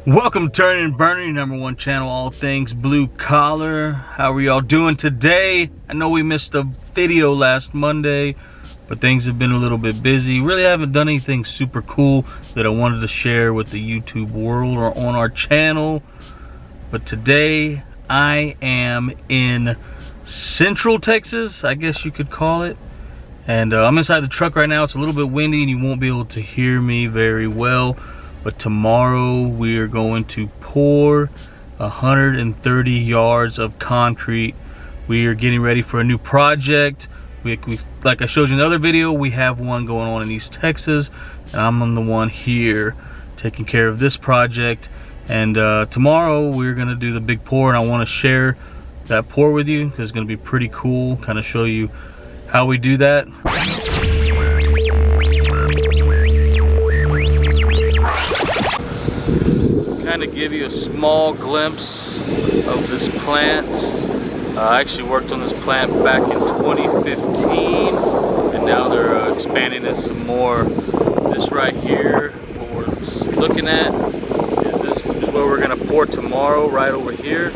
Welcome to Turnin and Burnin, your #1 channel, all things blue collar. How are y'all doing today? I know we missed a video last Monday, but things have been a little bit busy. Really haven't done anything super cool that I wanted to share with the YouTube world or on our channel. But today I am in Central Texas, I guess you could call it. And I'm inside the truck right now. It's a little bit windy and you won't be able to hear me very well. But tomorrow we are going to pour 130 yards of concrete. We are getting ready for a new project. We like I showed you in another video, we have one going on in East Texas, and I'm on the one here taking care of this project. And tomorrow we're gonna do the big pour, and I want to share that pour with you because it's gonna be pretty cool. Kind of show you how we do that. Kind of give you a small glimpse of this plant. I actually worked on this plant back in 2015, and now they're expanding it some more. This right here, what we're looking at, is where we're gonna pour tomorrow, right over here.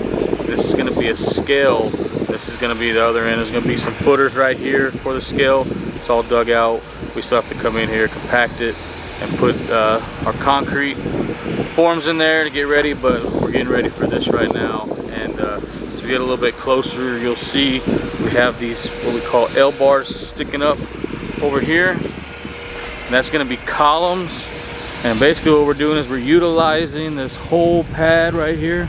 This is gonna be a scale. This is gonna be the other end. There's gonna be some footers right here for the scale. It's all dug out. We still have to come in here, compact it, and put our concrete forms in there to get ready, but we're getting ready for this right now. And as we get a little bit closer, you'll see we have these what we call L bars sticking up over here, and that's going to be columns. And basically what we're doing is we're utilizing this whole pad right here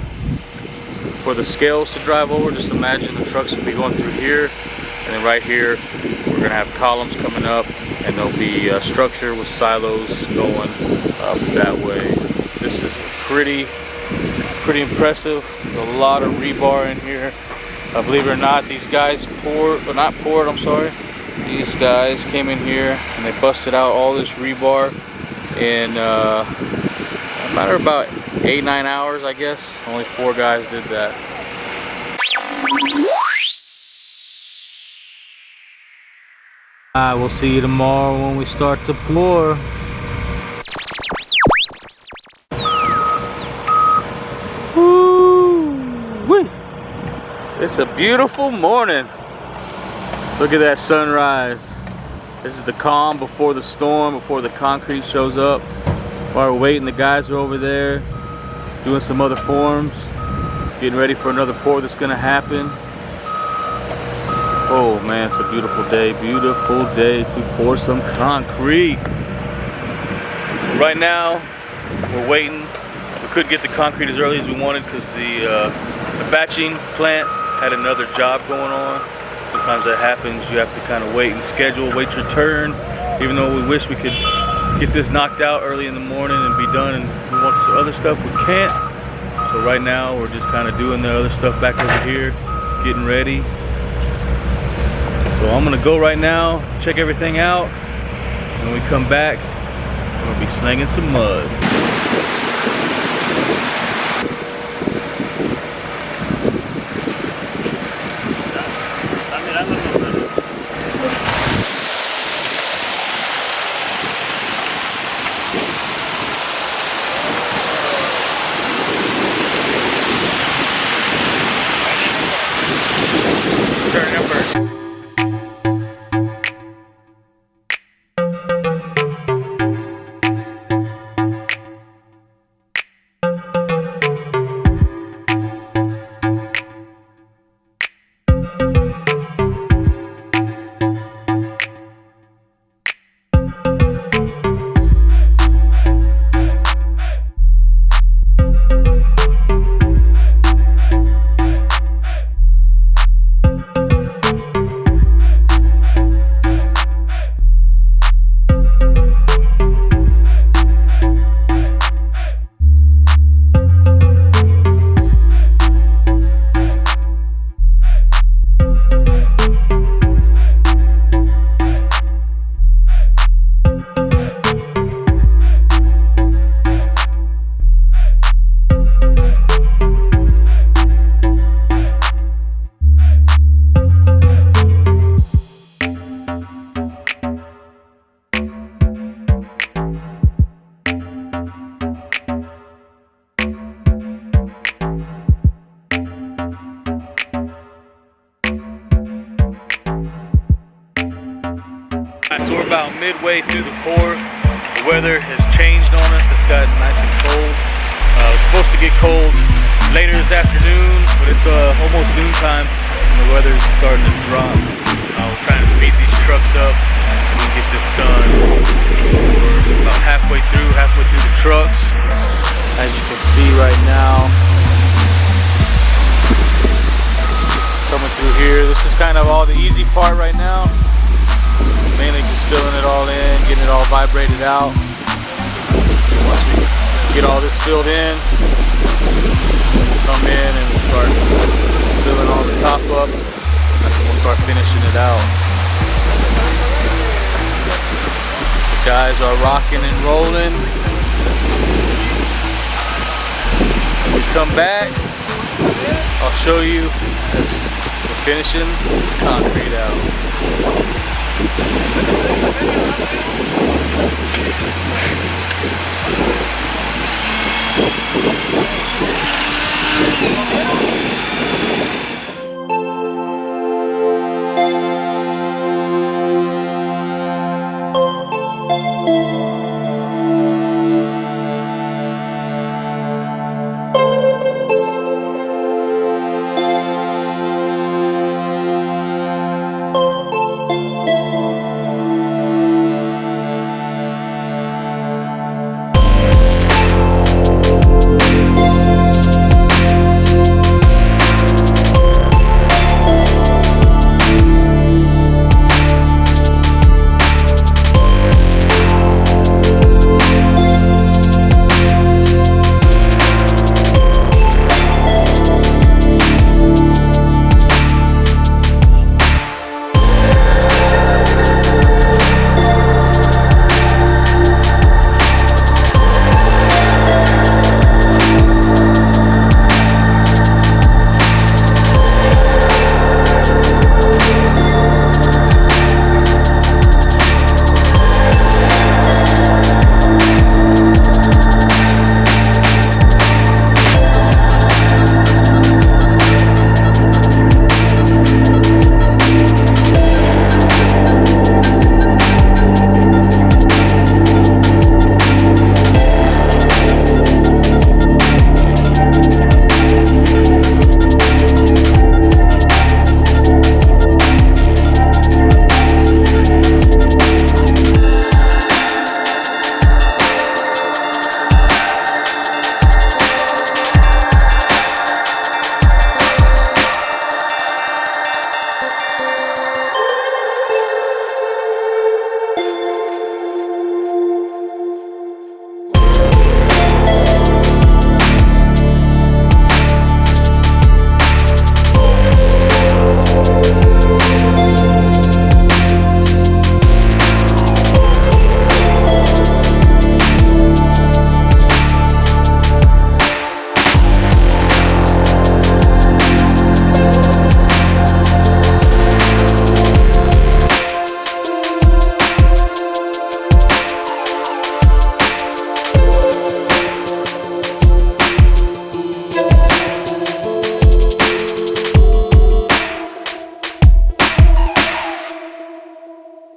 for the scales to drive over. Just imagine the trucks will be going through here, and then right here we're going to have columns coming up, and there'll be a structure with silos going up that way. This is pretty impressive. There's a lot of rebar in here. Believe it or not, these guys these guys came in here and they busted out all this rebar in a matter of about 8-9 hours, I guess. Only 4 guys did that. We'll see you tomorrow when we start to pour. Woo-wee. It's a beautiful morning. Look at that sunrise. This is the calm before the storm, before the concrete shows up. While we're waiting, the guys are over there doing some other forms, getting ready for another pour that's gonna happen. Oh man, it's a beautiful day to pour some concrete. So right now, we're waiting. We couldn't get the concrete as early as we wanted because the batching plant had another job going on. Sometimes that happens. You have to kind of wait your turn. Even though we wish we could get this knocked out early in the morning and be done and we want some other stuff, we can't. So right now we're just kind of doing the other stuff back over here, getting ready. So I'm gonna go right now, check everything out. When we come back, we're gonna be slinging some mud. Turnin and Burnin. So we're about midway through the pour. The weather has changed on us. It's gotten nice and cold. It's supposed to get cold later this afternoon, but it's almost noontime and the weather's starting to drop. We're trying to speed these trucks up so we can get this done. So we're about halfway through the trucks. As you can see right now, coming through here. This is kind of all the easy part right now. Mainly just filling it all in, getting it all vibrated out. Once we get all this filled in, we'll come in and we'll start filling all the top up. That's when we'll start finishing it out. The guys are rocking and rolling. When we come back, I'll show you as we're finishing this concrete out.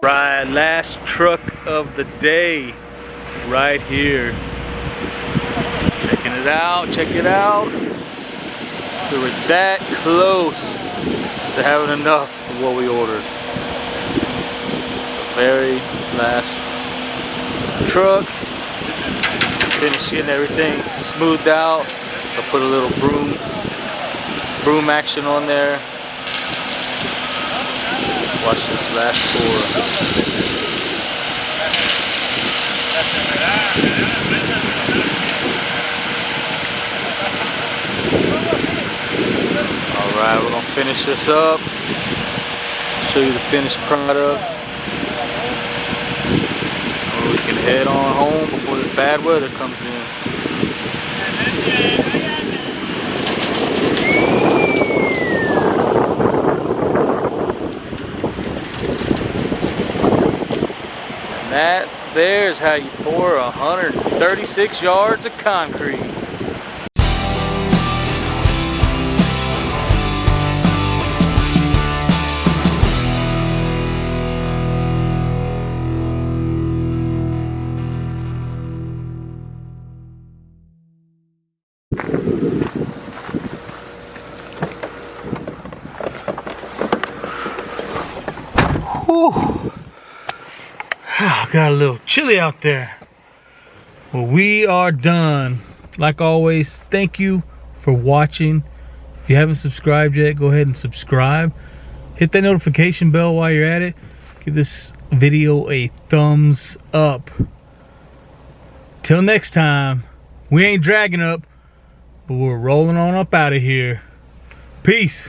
Right, last truck of the day, right here. Checking it out, check it out. We were that close to having enough of what we ordered. The very last truck, finished getting everything smoothed out. I put a little broom action on there. Watch this last pour. Alright, we're going to finish this up. Show you the finished product. We can head on home before the bad weather comes in. That there's how you pour 136 yards of concrete. got a little chilly out there. Well, we are done. Like always, thank you for watching. If you haven't subscribed yet, go ahead and subscribe. Hit that notification bell while you're at it. Give this video a thumbs up. Till next time, we ain't dragging up, but we're rolling on up out of here. Peace.